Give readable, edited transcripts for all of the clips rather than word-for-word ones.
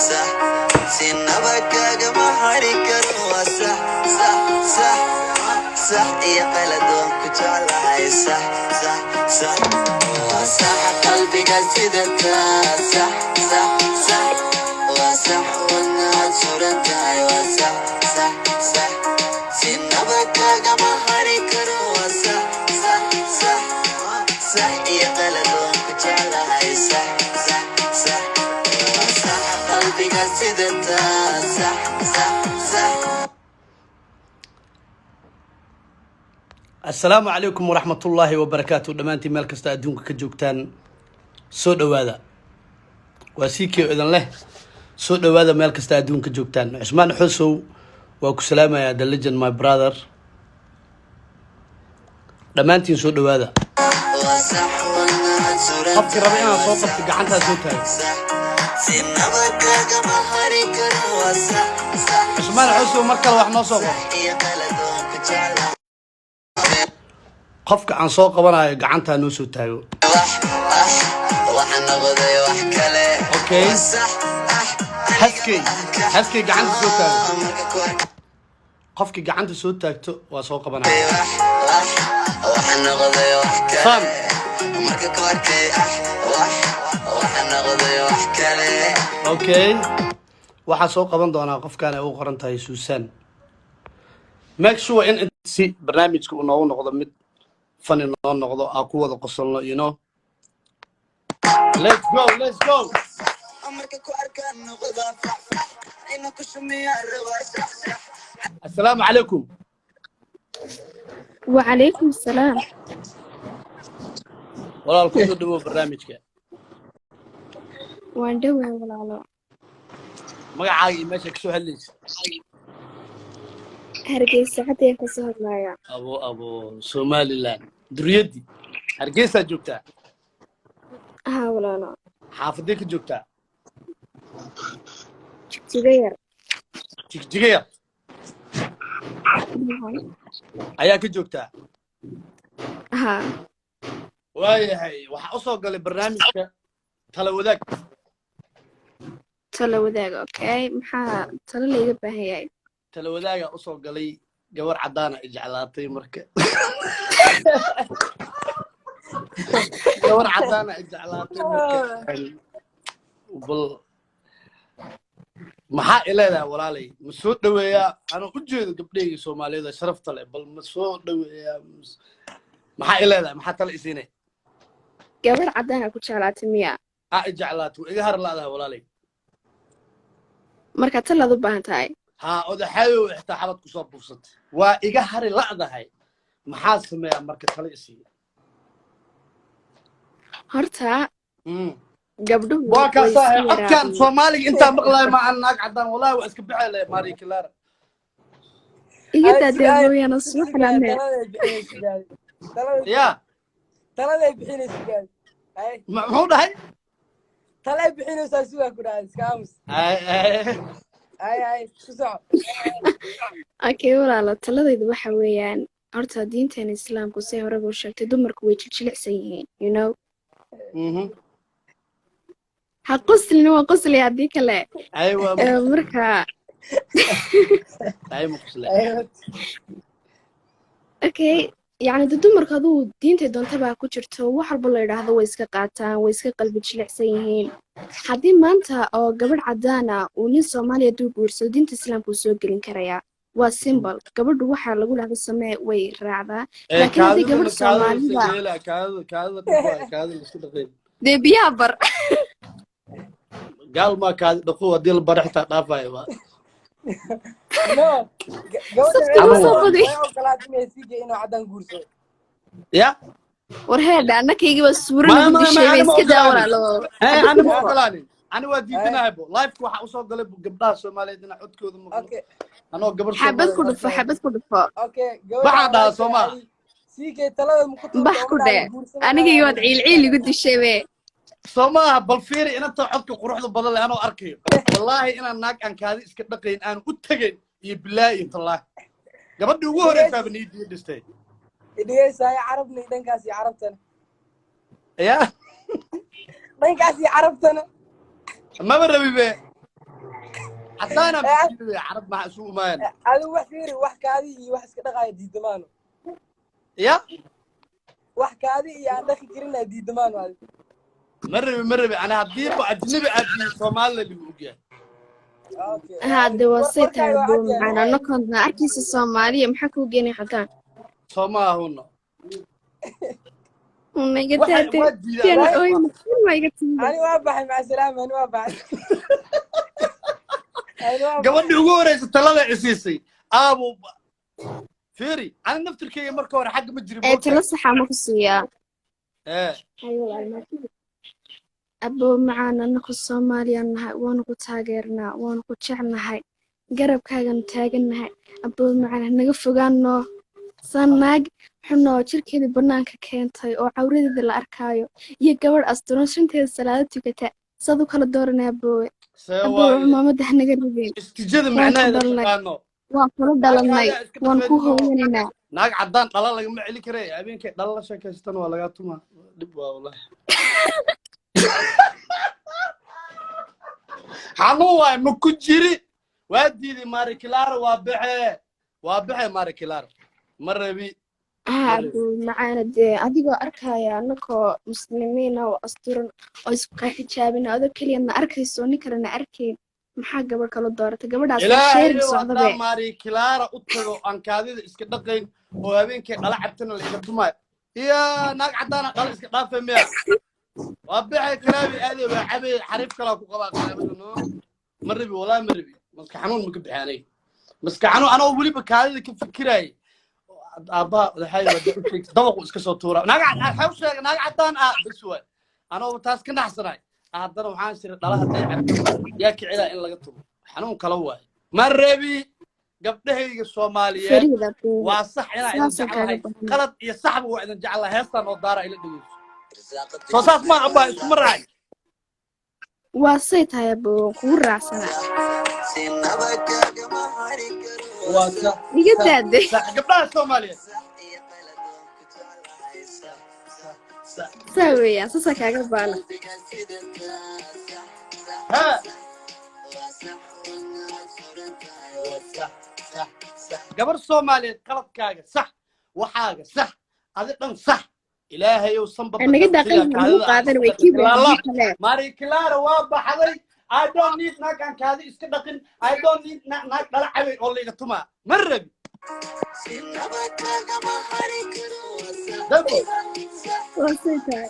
صح سنبك ما هريكرو صح صح صح صح يا قلدك جعلها صح صح صح صح قلبي قصدك صح صح صح وصح والنهار صورتها صح صح صح سنبك ما هريكرو صح صح صح صح يا قلدك جعلها صح صح صح صح قلبي قصدك صح صح صح. السلام عليكم ورحمة الله وبركاته. دمانتي مال كستا أدونك كجوكتان سو دوادا واسيكي إذن له سو دوادا مال كستا أدونك كجوكتان. عثمان حسو وكو سلامة يا The Legend my brother. دمانتي سو دوادا قبتي ربيعنا صوتك قعنتها سوتها عثمان حسو مركل وحنا صوبه قفك عن سوق وانا قعنتها نوسو تايو اوكي حسكي قعنت سو تايو قفك قعنت سو تايتو وسوق وانا صام اوكي waxaa soo qaban doonaa qofkan ay u qoran tahay Susan. Make sure in si barnaamijku uu noogu noqdo mid fun inoo noqdo aan ku wada qosolno, you know. Let's go. Assalamu alaikum. وعليكم السلام. walaal ku soo dhawo barnaamijka. waan dhawaa walaalo. magacaaga meesha ka soo hadlaysa. Hargeysa hadda ka soo hadlaya. abo Somaliland duriyadi Hargeysa joogtaa. walaalo. xaafadee ka joogtaa. Jigjiga ayaa ka joogtaa. waayahay waxaa u soo galay barnaamijka tala wadaag. okay maxaa tala leeyahay baahan yahay. tala wadaaga u soo galay gabar cadaana ay jeclaatay marka gabar cadaana ay jeclaatay marka bal maxaa ileedahay walaalay ma soo dhaweeyaa anoo u jeedo gabdhayga Soomaaliyeed sharafta leh bal ma soo dhaweeyaa maxaa ileedahay maxaa tala isiinay gabar cadaana ku jeclaatay miya ay jeclaato iga har laadahay walaalay marka taladu baahan tahay odaxayo xitaa xabad ku soo buufsatay waa iga hari laadahay maxaa sameeyaa marka tala isiinay horta gabdhuhu waa ka saahay afkaan Soomaaliga inta maqlay ma aan naag cadaan wallahi waa iska bixilay Marie Clara iga daadooyana suuxlane ya taladay bixinaysaa muxuu dhahay talay bixinaysaa suuqa ku dhahay iskaamus ay ku soco okay walaalo taladaydu waxa weeyaan horta diinteena islaamku si hore u sheegtay dumarku way jilicsan yihiin you know حقصلنا وقصل يا ديك لا ايوه مركا ايوه مقصله اوكي يعني دمرك هذو دينتي دونتبا ku jirto wax walba la yiraahdo way iska qaataan way iska qalbi jilicsan yihiin hadii maanta oo gabadh cadaana oo nin Soomaaliya duu guurso diinta islaamku soo gelin karaya waa symbol gabadhu waxa lagu lahaa samee way raacdaa laakiin hadii gabadh Soomaaliya kaada isku dhaqay deebiya bar قال ما كان دقوة ديال البارح تضافة no يا ورهاد أنا كيجي بسورة من الشيء بس كده ولا لا أنا مو قلاني أنا وديتنا هبو لايف كوح أوصل قلب قبضة Soomaaliya دنا عد كذا أوكي أنا قبل حبت كده أوكي بعد Soomaali سيجي تلا مقطع بحكده أنا كيجي وضعي العيل قد الشيء Soomaa bal fiiri inta codka quruxda badan leh anoo arkayo wallahi inaan naag aan kaadi iska dhaqayn aan u tagayn iyo bilaahi intallah gabadhii ugu horeysay baniidii dhistay idheysay carabni dhankaas iyo carabtana ya dhankaas iyo carabtana ما بربي به عدانا بجيبي عرب مع سوق مان هذا واحد فيري واحد كادي واحد كده قاعد دي دمانو يا واحد كادي يا دخل كرينا دي دمانو هذا مربي أنا هديب أجنبي أدي صومالي اللي بوجه اوكي هذا وسيط وركاي أبو وعدي معنا أنا كنت أركيس الصومالية محكو جيني حتى صوما هنا وما waxay قتلت waa diidaan تاني أوي ما قتلت انا وابحي مع السلامه انا وابحي انا وابحي gabadhii ugu horeysa talada cisiisay aabo fiiri ana naftirkeyga marka hore xagga ma jirin إيه moogtahay تلصح ما كسيا ee أيوة ما كده أبو معنا أنا الصومالية أنها وأنا تاجرنا وأنا شعنا هاي قرب كاجن تاجنا هاي أبو معنا نقف عنه صنّاق حنا شركة برنامج كينتاي أو عوري ذي الأركايو يجبر أسترون شنتي السلالة تكتا صدق على دورنا أبوي أبو seewaaye عمامة دهنا قربين istijada وان macnaheeda كدلنا taqaano وان كلا naag دلنا kaaga iska وان كوه dhaqmeedno ويننا naag caddaan dhala lagama celi karee habeenkay dhala la sheekaystan waa lagaa tumaa dhib waa wallahi xanuun waay ma ku jiri waa diiday maarikilaaro waa baxee maarikilaaro ma rabi أبو معانا دي أديكو أركايا نكو مسلمين أو أسترون أو يسبقى حجابنا هذا كلي أنا أركيسو نكرنا أركي maxaa gabar kala dooratay gabadhaas waa sheeri ilaahay socda haddaan be maarikilaara u tago aan kaadida iska dhaqayn oo habeenkii dhala cabtana la iga tumaayo iyo naag caddaana dhala iska dhaafay miya waa baxay kalaabi aadey waa cabay xariif kalaa ku qabaa kalaabada no ma rabi walaa ma rabi maska xanuun ma ka bixaanay maska xanuun anoo weliba kaadida ka fikiraayay aabbaha waxay dabaqu iska soo tuuraa waxay u sheegay naag caddaan ah bas waay anoo taas ka naxsanaay haddana waxaan jiray dhalaha day cabto yaa kicilaa in laga tumo xanuun kala waay ma rabi gabdhahayga Soomaaliyeed fariida waa sax inaa idin saasa kaaga jeclahay bahan qalad iyo saxba waa idin jeclahay heestan oo daara ila dhageyso soo saas ma abba isku maraay waa say tahay abuu kugu raacsana waa sax iga daade sax gabdhaha Soomaaliyeed saa weeyaan saasa kaaga baana ha gabar Soomaaliyeed qaladkaaga sax waxaaga sax adi dhan sax ilaahay oo sanbaba naga daaqay ugu qaadan way kale Marie Clara waa baxday I don't need naag kaadi iska dhaqin I don't need naag dhala cabay oo liiga tuma marrabi dabo waa say tahay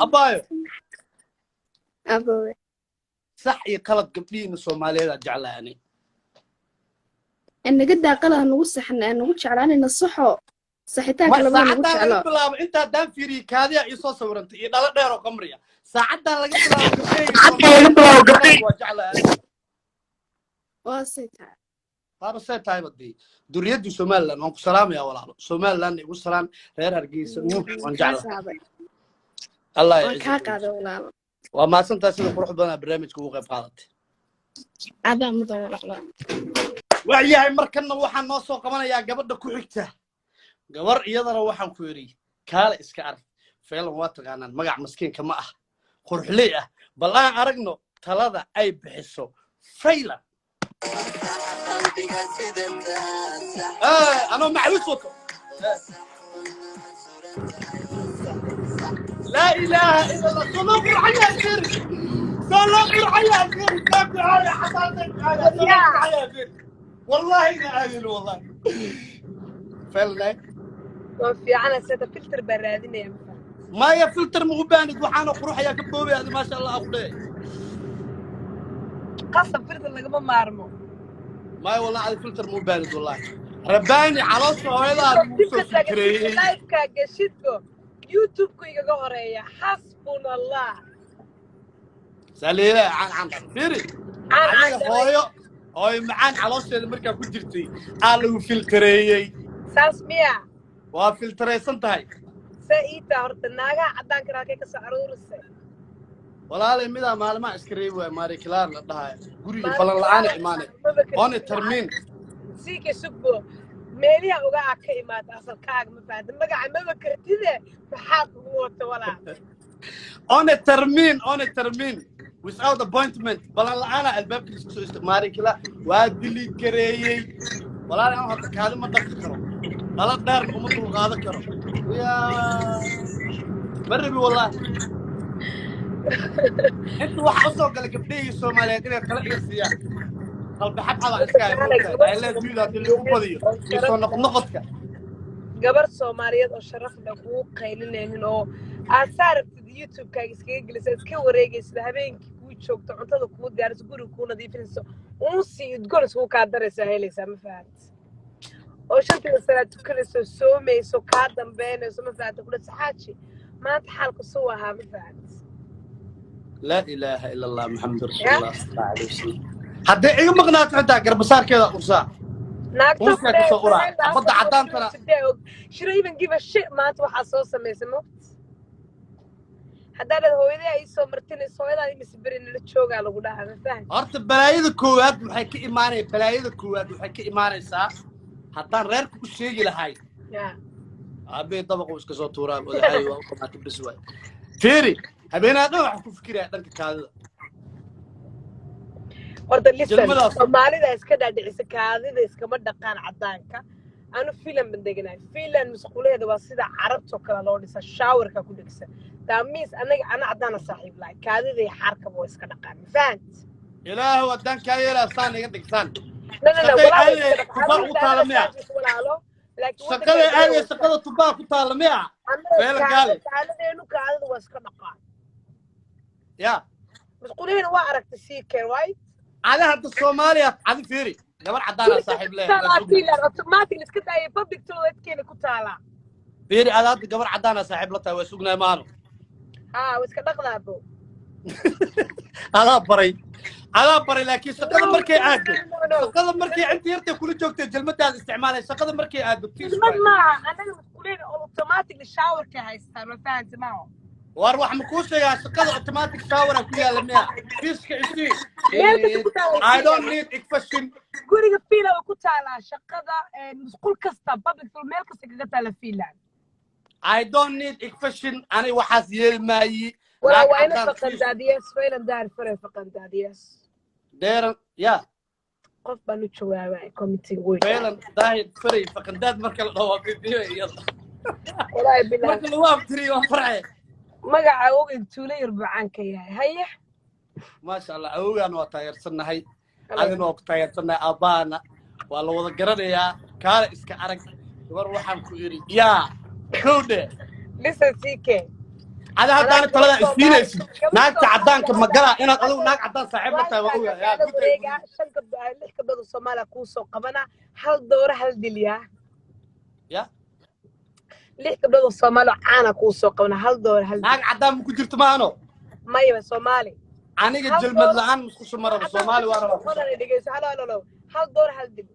abaayo abuu sax iyo qalad gabdhiina Soomaaliyeed jeclaanay naga daaqalaha nagu saxna nagu jeclaanayna saxo saxitaanka labada nagu jeclo bilaabo inta daan fiiri kaadiya iyo soo sawirantay iyo dhala dheer oo qamriya saacadan laga bilaabo gabdhiina waa jeclaanay waa say tahay baba say tahay badii duriyadii Soomaaliland waan ku salaamayaa walaalo Soomaaliland igu salaan reer Hargeysa waan jeclahay Allah ya ka qaado walaalo waa maasantaa sida qurux badan barnaamijka ugu qayb qaadatay adaa mudan walaalo waxyahay markana waxaan noo soo qabanayaa gabadha ku xigta gabar iyadana waxaan ku yiri kaala iska arag feelan waa taqaanaan magac maskiinka ma ah qurxley ah bal aan aragno talada ay bixiso faylan أنا معلوش وطن لا إله إلا الله صلوا على الخير صلوا على الخير صلوا على حضرتك على الخير والله إنا عادل والله فعلا وفي عنا سيدة فلتر برادين يا ما يا فلتر مغبانك وحانا قروح يا كبوبي هذا ما شاء الله أخوي قصة فلتر لقما مارمو ما والله على الفلتر مو بارد والله رباني على صهيلة فكري لايف كاجشتكو يوتيوب كو يغا هوريا حسبنا الله ساليلا عن فيري عن هاي معان على صهيلة مركا ku jirtay على فلتريي ساسميا waa filtreysan tahay سايتا horta naaga cadaan karaakay ka soo aruurisay walaalay mida maalmaha iskreey way Marie Clara la dhahay guriga balan la'aan iimaanay on termin siike subo meeliha uga ka imaad asalkaaga ma faahdan magaca ma kartide maxaad ugu wata walaa on a termin without appointment balan la'aana albaabkiisa kusoo isticmaali kala waa dili gareeyey walaal aan hadda kaadi ma dhaqi karo dhala dheerna uma dulqaadan karo yaa barabi wallahi inta waxa u soo galay gabdhihii Soomaaliyeed inay kala iirsiiyaan qalbi xabxaba iska ay moogtahay ay leedahay dili u badiyo iyo soo noqnoqodka gabar Soomaaliyeed oo sharaf leh ku qaylinaynin oo aad saartid YouTube-kaaga iskaga gelisay iska wareegaysid habeenkii ku joogto cuntada ku diyaariso guriga ku nadiifinayso si udgoon isku ka daraysa helaysa ma fahanti oo shantii salaad tukanayso soomayso ka dambeynayso ma fahanti kula saxaaji maanta xaalku soo ahaa ma fahanti la ilaaha illa allah muhammad rasuulullah sallallahu alayhi wasallam hadda iga maqnaato xitaa garbasaarkeeda ursaa naagta badda cadaantana she don't even give a shit maanta waxaa soo samaysay mo haddaad hooyadii ay soo martinayso hooyadaadi misbirin la joogaa lagu dhahaa ma fahanti horta balaayada koowaad waxay ka imaanaysaa haddaan reerka ku sheegi lahay aabbe dabaqo iska soo tuuraa odahay waa u qamaata bas waay fiiri habeenaadna waxa ku fikiraya dhanka kaadida horta listen Soomaalida iska dhaadhicisa kaadida iskama dhaqaan cadaanka anu filan bandeganay filan musquleeda waa sida carabto kala loo dhisa showerka ku dhigsan taamiis anaga ana cadaan saaxiib laay kaadida iyo xarka waa iska dhaqaan fahanti ilaahu wadan ka yeela saan iga dhigsan shaqada tubaa ku taala miya feel gaali kaadideenu kaadida waa iska dhaqaan ya musquleena waa aragtay si keen way على هذا الصومالي عادي فيري قبل عدانا صاحب له اوتوماتيك اسكت اي بابليك تويت كيني كتالا فيري على هذا قبل عدانا صاحب لتا وسوقنا مانو واسك دقدابو على بري لكن شقد مركي عاد شقد مركي انت يرتي كل جوجتي جلمتها استعمالها شقد مركي عاد ما انا مسؤولين اوتوماتيك الشاور كهيستان ما فهمت معه واروح مكوسه يا شقده اوتوماتيك شاور كيا لميا فيسك عشي I don't need expression guriga fiila ku taala shaqada musqul kasta public meel kasta kaga taala fiilan I don't need expression ani waxaas yeelmaayi waa ina faqandaadiyas fiilan daar fare faqandaadiyas deer ya qof baan u jawaabay committee way fiilan daahid fare faqandaad marka la dhawaaqay iyada walaay bilaa marka loo abtiri waa farxay magaca oo intuulay yarbacanka yahay haye ما شاء الله أوغان وطايرسناهي أنا وطايرسنا أبانا والله وذا قرنيا كار إسك أرق وروحان كويري يا كودة لسه سيكي هذا هذا طلع السينس ناك تعدان كم مقرا أنا قالوا ناك عدان صاحبنا تاوي يا كودة شنك ليش كبر الصومال كوسو قبنا هل دور هل دليا يا ليش كبر الصومال عانا كوسو قبنا هل دور هل ناك عدان مكجرت معنا ما يبى صومالي aniga jilmad la'aan isku shumara Soomaali waa raba لا hal door hal dib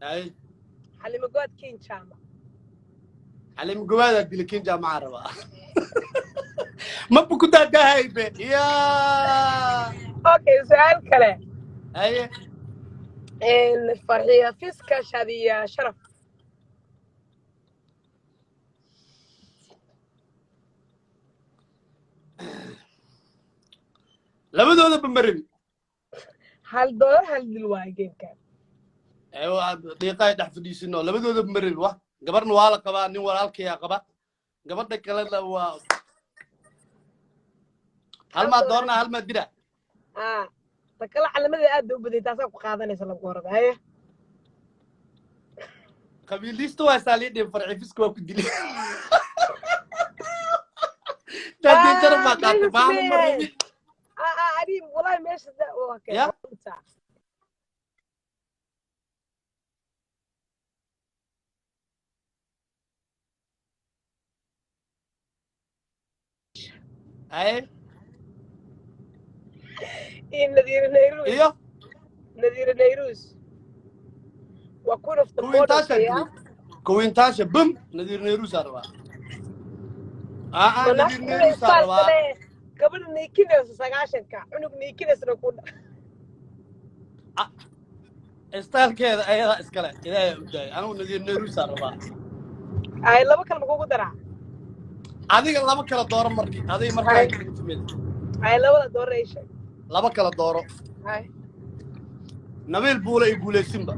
ay xalimo god kin jaama xalimo gowaada dil kin jaama raba ma buku daadahay be ya okay su'aal kale ay farxiya fiska shadiya sharaf labadooda bamaribi hal door hal dil waa geemka ايوه دقيقه دح فديسنو لبدوده بمرل وا غبرنا waa la qabaa nin walaalkaya qaba gabadha kale la waa hal ma doorna hal ma dira takala calaamada aad u baday taas ku qaadanaysa la qorada haye qabiilisto waa saalidin farci fiska waa ku dilay dadii jarma qaat baa marbi ari wallahi meesha waa kay اي نذير نيروز ايوه نذير نيروز وكون في كوينتاشا بم نذير نيروز اروا نذير نيروز اروا قبل نيكينس سغاشنكا عنق نيكينس نكون استايل كده ايدا اسكله الى جاي انا نذير نيروز اروا اي لبا كلمه كوغو درا adiga laba kala dooro markii adiga markaa Hay. kala timid Hay labada door ay sheeg. laba kala dooro Hay. nabil buule iyo guuleysinba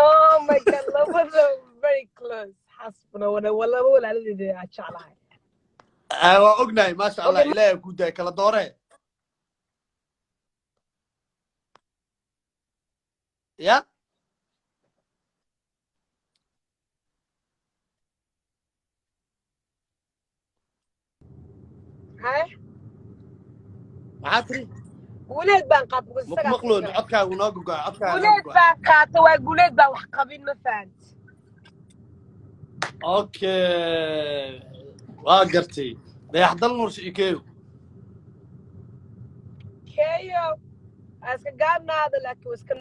Oh my god, labada very close. Xasbuna wala walaalidii aan jeclahay. waa ognahay maasha allah Okay. ilaahay ku day kala doore ya Hay. maxaa tiri Guuleed baan qaab ku ma ku maqloon codkaagu noo gogoa codkaagu noo guuleed gogoa baan qaata waa guuleed baan wax qabin ma fahant. okay waa gartay dayaxdal nuur shikeeyo Keyo aska gaabnaada laakiin iska